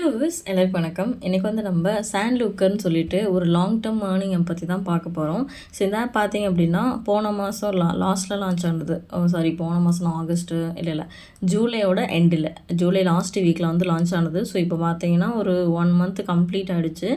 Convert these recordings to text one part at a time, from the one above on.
Hello விஸ் எல்லாருக்கும் வணக்கம். இன்றைக்கி வந்து நம்ம சாண்ட்லுக்கர்னு சொல்லிட்டு ஒரு லாங் டேர்ம் ஏர்னிங்கை பற்றி தான் பார்க்க போகிறோம். ஸோ இந்த ஆப் பார்த்தீங்க அப்படின்னா போன மாதம் லாஸ்ட்டில் லான்ச் ஆனது. போன மாதம் ஆகஸ்ட்டு இல்லை ஜூலையோட எண்டில், ஜூலை லாஸ்ட் வீக்கில் வந்து லான்ச் ஆனது. ஸோ இப்போ பார்த்தீங்கன்னா ஒரு 1 மந்த் கம்ப்ளீட் ஆகிடுச்சு.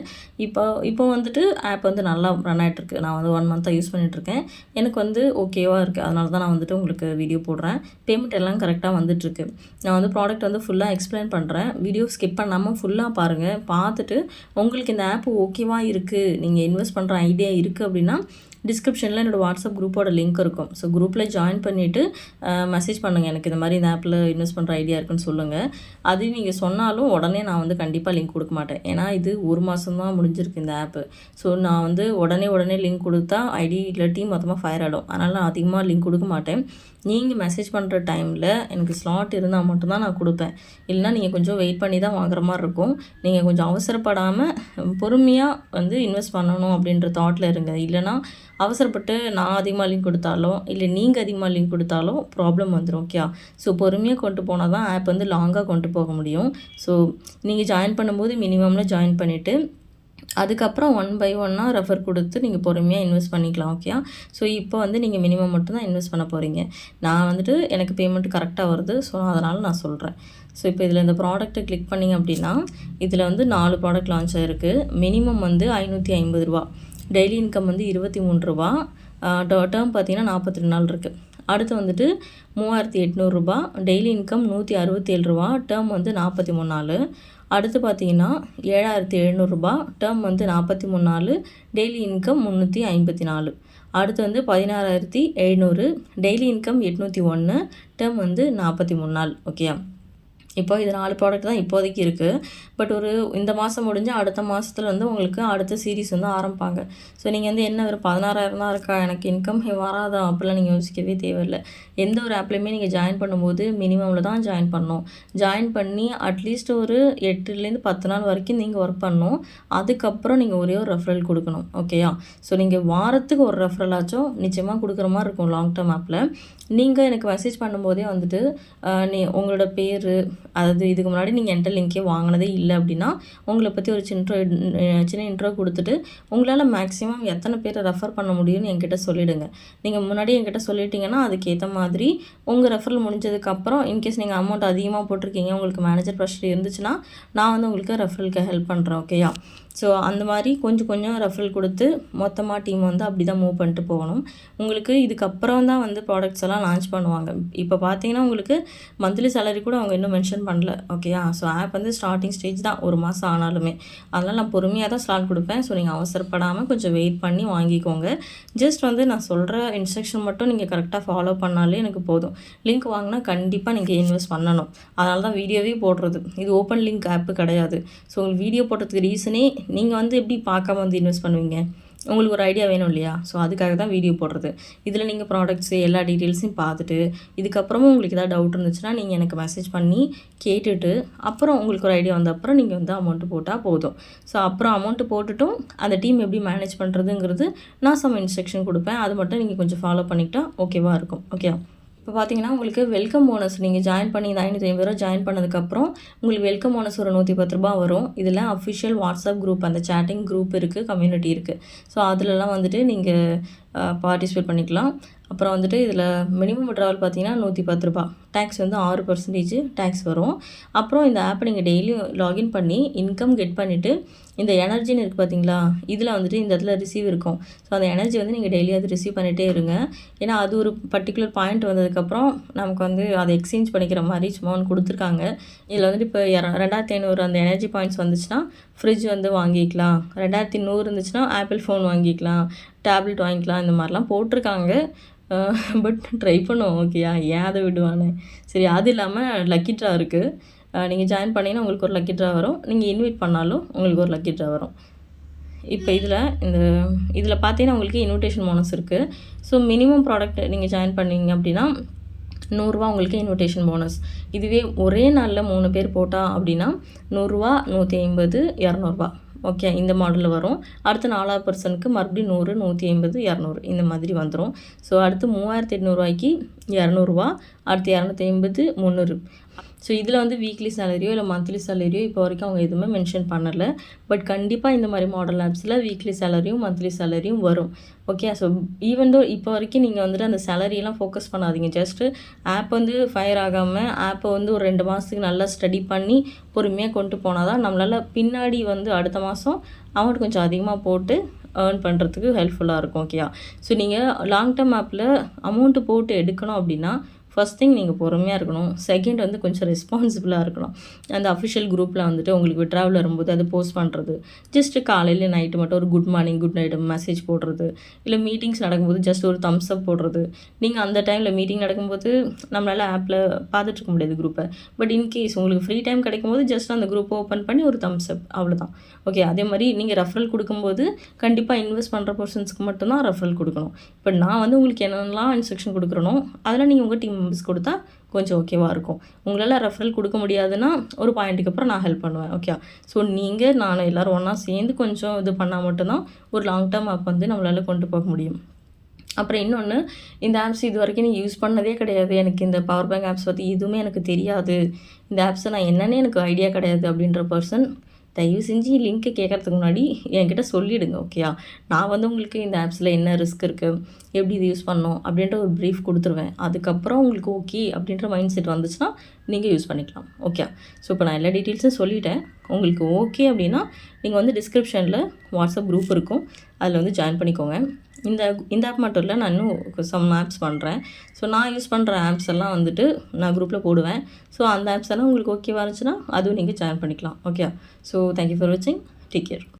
இப்போ வந்துட்டு ஆப் வந்து நல்லா ரன் ஆகிட்டுருக்கு. நான் வந்து 1 மந்த்தாக யூஸ் பண்ணிகிட்ருக்கேன். எனக்கு வந்து ஓகேவாக இருக்குது. அதனால தான் நான் வந்துட்டு உங்களுக்கு வீடியோ போடுறேன். பேமெண்ட் எல்லாம் கரெக்டாக வந்துட்டுருக்கு. நான் வந்து ப்ராடக்ட் வந்து ஃபுல்லாக எக்ஸ்பிளைன் பண்ணுறேன். வீடியோ ஸ்கிப் பண்ணாமல் ஃபுல்லாக பாருங்கள். பார்த்துட்டு உங்களுக்கு இந்த ஆப் ஓகேவா இருக்குது, நீங்கள் இன்வெஸ்ட் பண்ணுற ஐடியா இருக்குது அப்படின்னா டிஸ்கிரிப்ஷனில் என்னோடய வாட்ஸ்அப் குரூப்போட லிங்க் இருக்கும். ஸோ குரூப்பில் ஜாயின் பண்ணிவிட்டு மெசேஜ் பண்ணுங்கள். எனக்கு இந்த மாதிரி இந்த ஆப்பில் இன்வெஸ்ட் பண்ணுற ஐடியா இருக்குன்னு சொல்லுங்கள். அது நீங்கள் சொன்னாலும் உடனே நான் வந்து கண்டிப்பாக லிங்க் கொடுக்க மாட்டேன். ஏன்னா இது 1 மாதம் தான் முடிஞ்சிருக்கு இந்த ஆப்பு. ஸோ நான் வந்து உடனே லிங்க் கொடுத்தா ஐடி இல்லாட்டி மொத்தமாக ஃபயர் ஆகிடும். அதனால் நான் அதிகமாக லிங்க் கொடுக்க மாட்டேன். நீங்கள் மெசேஜ் பண்ணுற டைமில் எனக்கு ஸ்லாட் இருந்தால் மட்டும்தான் நான் கொடுப்பேன். இல்லைனா நீங்கள் கொஞ்சம் வெயிட் பண்ணி தான் வாங்குற மாதிரி இருக்கும். நீங்கள் கொஞ்சம் அவசரப்படாமல் பொறுமையாக வந்து இன்வெஸ்ட் பண்ணணும் அப்படின்ற தாட்டில் இருங்க. இல்லைனா அவசரப்பட்டு நான் அதிகமாக லிங்க் கொடுத்தாலும் இல்லை நீங்கள் அதிகமாக லிங்க் கொடுத்தாலும் ப்ராப்ளம் வந்துடும். ஓகே, ஸோ பொறுமையாக கொண்டு போனால் தான் ஆப் வந்து லாங்காக கொண்டு போக முடியும். ஸோ நீங்கள் ஜாயின் பண்ணும்போது மினிமமில் ஜாயின் பண்ணிவிட்டு அதுக்கப்புறம் 1 by 1 ரெஃபர் கொடுத்து நீங்கள் பொறுமையாக இன்வெஸ்ட் பண்ணிக்கலாம். ஓகே, ஸோ இப்போ வந்து நீங்கள் மினிமம் மட்டும் தான் இன்வெஸ்ட் பண்ண போகிறீங்க. நான் வந்துட்டு எனக்கு பேமெண்ட் கரெக்டாக வருது. ஸோ அதனால் நான் சொல்கிறேன். ஸோ இப்போ இதில் இந்த ப்ராடக்ட்டை கிளிக் பண்ணிங்க அப்படின்னா இதில் வந்து 4 ப்ராடக்ட் லான்ச் ஆகிருக்கு. மினிமம் வந்து 550 ரூபா, டெய்லி இன்கம் வந்து 23 ரூபா, டேர்ம் பார்த்தீங்கன்னா 42 நாள் இருக்குது. அடுத்து வந்துட்டு 3800 ரூபா, டெய்லி இன்கம் 167 ரூபா, டேர்ம் வந்து 43 நாள். அடுத்து பார்த்தீங்கன்னா 7700 ரூபா, டேர்ம் வந்து 43 நாள், டெய்லி இன்கம் 354. அடுத்து வந்து 16700, டெய்லி இன்கம் 801, டேர்ம் வந்து 43 நாள். ஓகே, இப்போ இது 4 ப்ராடக்ட் தான் இப்போதைக்கு இருக்குது. பட் இந்த மாதம் முடிஞ்சால் அடுத்த மாதத்தில் வந்து உங்களுக்கு அடுத்த சீரீஸ் வந்து ஆரம்பிப்பாங்க. ஸோ நீங்கள் வந்து என்ன ஒரு 16000 தான் இருக்கா, எனக்கு இன்கம் வராதா அப்படிலாம் நீங்கள் யோசிக்கவே தேவையில்லை. எந்த ஒரு ஆப்லேயுமே நீங்கள் ஜாயின் பண்ணும்போது மினிமமில் தான் ஜாயின் பண்ணணும். ஜாயின் பண்ணி அட்லீஸ்ட் ஒரு 8லேருந்து 10 நாள் வரைக்கும் நீங்கள் ஒர்க் பண்ணணும். அதுக்கப்புறம் நீங்கள் ஒரே ஒரு ரெஃபரல் கொடுக்கணும். ஓகேயா, ஸோ நீங்கள் வாரத்துக்கு ஒரு ரெஃபரல் ஆச்சும் நிச்சயமாக கொடுக்குற மாதிரி இருக்கும் லாங் டேர்ம் ஆப்பில். நீங்கள் எனக்கு மெசேஜ் பண்ணும்போதே வந்துட்டு உங்களோட பேர், அதாவது இதுக்கு முன்னாடி நீங்கள் என்கிட்ட லிங்கே வாங்கினதே இல்லை அப்படின்னா உங்களை பற்றி ஒரு சின்ன இன்ட்ரோ கொடுத்துட்டு உங்களால் மேக்ஸிமம் எத்தனை பேரை ரெஃபர் பண்ண முடியும்னு என்கிட்ட சொல்லிவிடுங்க. நீங்கள் முன்னாடி என்கிட்ட சொல்லிட்டீங்கன்னா அதுக்கேற்ற மாதிரி உங்கள் ரெஃபரல் முடிஞ்சதுக்கப்புறம் இன்கேஸ் நீங்கள் அமௌண்ட் அதிகமாக போட்டிருக்கீங்க, உங்களுக்கு மேனேஜர் ப்ரெஷர் இருந்துச்சுன்னா நான் வந்து உங்களுக்கு ரெஃபரலுக்கு ஹெல்ப் பண்ணுறேன். ஓகேயா, ஸோ அந்த மாதிரி கொஞ்சம் ரெஃபரல் கொடுத்து மொத்தமாக டீம் வந்து அப்படி தான் மூவ் பண்ணிட்டு போகணும். உங்களுக்கு இதுக்கப்புறம் தான் வந்து ப்ராடக்ட்ஸ் எல்லாம் லான்ச் பண்ணுவாங்க. இப்போ பார்த்தீங்கன்னா உங்களுக்கு மந்த்லி சேலரி கூட அவங்க இன்னும் மென்ஷன் பண்ணல. ஓகேயா, ஸோ ஆப் வந்து ஸ்டார்டிங் ஸ்டேஜ் தான், 1 மாதம் ஆனாலுமே. அதனால் நான் பொறுமையாக தான் ஸ்டார்ட் கொடுப்பேன். ஸோ நீங்கள் அவசரப்படாமல் கொஞ்சம் வெயிட் பண்ணி வாங்கிக்கோங்க. ஜஸ்ட் வந்து நான் சொல்கிற இன்ஸ்ட்ரக்ஷன் மட்டும் நீங்கள் கரெக்டாக ஃபாலோ பண்ணாலே எனக்கு போதும். லிங்க் வாங்கினா கண்டிப்பாக நீங்கள் இன்வெஸ்ட் பண்ணணும். அதனால தான் வீடியோவே போடுறது. இது ஓப்பன் லிங்க் ஆப்பு கிடையாது. ஸோ உங்களுக்கு வீடியோ போடுறதுக்கு ரீசனே நீங்கள் வந்து எப்படி பார்க்காம வந்து இன்வெஸ்ட் பண்ணுவீங்க, உங்களுக்கு ஒரு ஐடியா வேணும் இல்லையா? ஸோ அதுக்காக தான் வீடியோ போடுறது. இதில் நீங்கள் ப்ராடக்ட்ஸு எல்லா டீட்டெயில்ஸையும் பார்த்துட்டு இதுக்கப்புறமும் உங்களுக்கு ஏதாவது டவுட் இருந்துச்சுன்னா நீங்கள் எனக்கு மெசேஜ் பண்ணி கேட்டுட்டு அப்புறம் உங்களுக்கு ஒரு ஐடியா வந்த அப்புறம் நீங்கள் வந்து அமௌண்ட்டு போட்டால் போதும். ஸோ அப்புறம் அமௌண்ட்டு போட்டுட்டும் அந்த டீம் எப்படி மேனேஜ் பண்ணுறதுங்கிறது நான் சம் இன்ஸ்ட்ரக்ஷன் கொடுப்பேன். அது மட்டும் நீங்கள் கொஞ்சம் ஃபாலோ பண்ணிக்கிட்டா ஓகேவாக இருக்கும். ஓகே, இப்போ பார்த்தீங்கன்னா உங்களுக்கு வெல்கம் போனஸ் நீங்கள் ஜாயின் பண்ணி இந்த 550 ரூபா ஜாயின் பண்ணதுக்கப்புறம் உங்களுக்கு வெல்கம் போனஸ் ஒரு 110 ரூபா வரும். இதில் அஃபிஷியல் வாட்ஸ்அப் குரூப், அந்த சேட்டிங் குரூப் இருக்குது, கம்யூனிட்டி இருக்குது. ஸோ அதிலலாம் வந்துட்டு நீங்கள் பார்ட்டிசிபேட் பண்ணிக்கலாம். அப்புறம் வந்துட்டு இதில் மினிமம் விட்ராவல் பார்த்தீங்கன்னா 110 ரூபா, டேக்ஸ் வந்து 6% டேக்ஸ் வரும். அப்புறம் இந்த ஆப்பை நீங்கள் டெய்லியும் லாகின் பண்ணி இன்கம் கெட் பண்ணிவிட்டு இந்த எனர்ஜின்னு இருக்குது பார்த்தீங்களா, இதில் வந்துட்டு இந்த இடத்துல ரிசீவ் இருக்கும். ஸோ அந்த எனர்ஜி வந்து நீங்கள் டெய்லி அது ரிசீவ் பண்ணிகிட்டே இருங்க. ஏன்னா அது ஒரு பர்டிகுலர் பாயிண்ட் வந்ததுக்கப்புறம் நமக்கு வந்து அதை எக்ஸ்சேஞ்ச் பண்ணிக்கிற மாதிரி சும்மா ஒன்று கொடுத்துருக்காங்க. இதில் வந்துட்டு இப்போ 2500 அந்த எனர்ஜி பாயிண்ட்ஸ் வந்துச்சுன்னா ஃப்ரிட்ஜ் வந்து வாங்கிக்கலாம், 2100 இருந்துச்சுன்னா ஆப்பிள் ஃபோன் வாங்கிக்கலாம், டேப்லெட் வாங்கிக்கலாம், இந்த மாதிரிலாம் போட்டிருக்காங்க. பட் ட்ரை பண்ணுவோம். ஓகேயா, ஏன் அதை விடுவானே. சரி, அது இல்லாமல் லக்கி ட்ரா இருக்குது. நீங்கள் ஜாயின் பண்ணிங்கன்னா உங்களுக்கு ஒரு லக்கி ட்ரா வரும். நீங்கள் இன்வைட் பண்ணாலும் உங்களுக்கு ஒரு லக்கி ட்ரா வரும். இப்போ இதில் பார்த்தீங்கன்னா உங்களுக்கு இன்விடேஷன் போனஸ் இருக்குது. ஸோ மினிமம் ப்ராடக்ட் நீங்கள் ஜாயின் பண்ணீங்க அப்படின்னா 100 ரூபா உங்களுக்கு இன்விடேஷன் போனஸ். இதுவே ஒரே நாளில் 3 பேர் போட்டால் அப்படின்னா 100 ரூபா, 150, 200 ரூபா. ஓகே, இந்த மாடலில் வரும். அடுத்து 4வது பர்சனுக்கு மறுபடியும் 100, 150, 200 இந்த மாதிரி வந்துடும். ஸோ அடுத்து 3800 ரூபாய்க்கு 200 ரூபா, அடுத்து 250, 300. ஸோ இதில் வந்து வீக்லி சேலரியோ இல்லை மந்த்லி சேலரியோ இப்போ வரைக்கும் அவங்க எதுவுமே மென்ஷன் பண்ணலை. பட் கண்டிப்பாக இந்த மாதிரி மாடல் ஆப்ஸில் வீக்லி சேலரியும் மந்த்லி சேலரியும் வரும். ஓகே. ஸோ ஈவன் தோ இப்போ வரைக்கும் நீங்கள் வந்துட்டு அந்த சேலரியெல்லாம் ஃபோக்கஸ் பண்ணாதீங்க. ஜஸ்ட்டு ஆப் வந்து ஃபயர் ஆகாமல் ஆப்பை வந்து ஒரு 2 மாதத்துக்கு நல்லா ஸ்டடி பண்ணி பொறுமையாக கொண்டு போனால் தான் நம்மளால் பின்னாடி வந்து அடுத்த மாதம் அமௌண்ட் கொஞ்சம் அதிகமாக போட்டு ஏர்ன் பண்ணுறதுக்கு ஹெல்ப்ஃபுல்லாக இருக்கும். ஓகேயா. ஸோ நீங்கள் லாங் டேர்ம் ஆப்பில் அமௌண்ட்டு போட்டு எடுக்கணும் அப்படின்னா ஃபஸ்ட் திங் நீங்கள் பொறுமையாக இருக்கணும். செகண்ட் வந்து கொஞ்சம் ரெஸ்பான்சிபிளாக இருக்கணும். அந்த அஃபிஷியல் குரூப்பில் வந்துட்டு உங்களுக்கு விட்ராவல் வரும்போது அதை போஸ்ட் பண்ணுறது, ஜஸ்ட்டு காலையில் நைட்டு மட்டும் ஒரு good morning good night message போடுறது, இல்லை மீட்டிங்ஸ் நடக்கும்போது ஜஸ்ட் ஒரு தம்ஸ் அப் போடுறது. நீங்கள் அந்த டைமில் மீட்டிங் நடக்கும்போது நம்மளால் ஆப்பில் பார்த்துட்டு இருக்க முடியாது குரூப்பை. பட் இன்கேஸ் உங்களுக்கு ஃப்ரீ டைம் கிடைக்கும்போது ஜஸ்ட் அந்த குரூப்பை ஓப்பன் பண்ணி ஒரு தம்ஸ் அப், அவ்வளோதான். ஓகே. அதே மாதிரி நீங்கள் ரெஃபரல் கொடுக்கும்போது கண்டிப்பாக இன்வெஸ்ட் பண்ணுற பர்சன்ஸ்க்கு மட்டும்தான் ரெஃபரல் கொடுக்கணும். இப்போ நான் வந்து உங்களுக்கு என்னென்னலாம் இன்ஸ்ட்ரக்ஷன் கொடுக்குறனோ அதெல்லாம் நீங்கள் உங்கள் டீம் மெம்பர்ஸ் கொடுத்தா கொஞ்சம் ஓகேவாக இருக்கும். உங்களால் ரெஃபரல் கொடுக்க முடியாதுன்னா ஒரு பாயிண்ட்டுக்கு அப்புறம் நான் ஹெல்ப் பண்ணுவேன். ஓகே. ஸோ நீங்கள் நான் எல்லோரும் ஒன்றா சேர்ந்து கொஞ்சம் இது பண்ணால் மட்டும்தான் ஒரு லாங் டேர்ம் ஆப் வந்து நம்மளால் கொண்டு போக முடியும். அப்புறம் இன்னொன்று, இந்த ஆப்ஸ் இது வரைக்கும் நீங்கள் யூஸ் பண்ணதே கிடையாது, எனக்கு இந்த பவர் பேங்க் ஆப்ஸ் பற்றி எதுவுமே எனக்கு தெரியாது, இந்த ஆப்ஸை நான் என்னன்னே எனக்கு ஐடியா கிடையாது அப்படின்ற பர்சன் தயவு செஞ்சு லிங்க்கு கேட்குறதுக்கு முன்னாடி என்கிட்ட சொல்லிவிடுங்க. ஓகேயா. நான் வந்து உங்களுக்கு இந்த ஆப்ஸில் என்ன ரிஸ்க் இருக்குது, எப்படி இது யூஸ் பண்ணணும் அப்படின்ற ஒரு ப்ரீஃப் கொடுத்துருவேன். அதுக்கப்புறம் உங்களுக்கு ஓகே அப்படின்ற மைண்ட் செட் வந்துச்சுன்னா நீங்கள் யூஸ் பண்ணிக்கலாம். ஓகே. ஸோ இப்போ நான் எல்லா டீட்டெயில்ஸும் சொல்லிட்டேன். உங்களுக்கு ஓகே அப்படின்னா நீங்கள் வந்து டிஸ்கிரிப்ஷனில் வாட்ஸ்அப் குரூப் இருக்கும், அதில் வந்து ஜாயின் பண்ணிக்கோங்க. இந்த ஆப் மட்டும் இல்லை, நான் இன்னும் சம் ஆப்ஸ் பண்ணுறேன். ஸோ நான் யூஸ் பண்ணுற ஆப்ஸ் எல்லாம் வந்துட்டு நான் குரூப்பில் போடுவேன். ஸோ அந்த ஆப்ஸ் எல்லாம் உங்களுக்கு ஓகேவா இருந்துச்சுன்னா அதுவும் நீங்கள் ஜாயின் பண்ணிக்கலாம். ஓகே. ஸோ தேங்க்யூ ஃபார் வாட்சிங். Take care.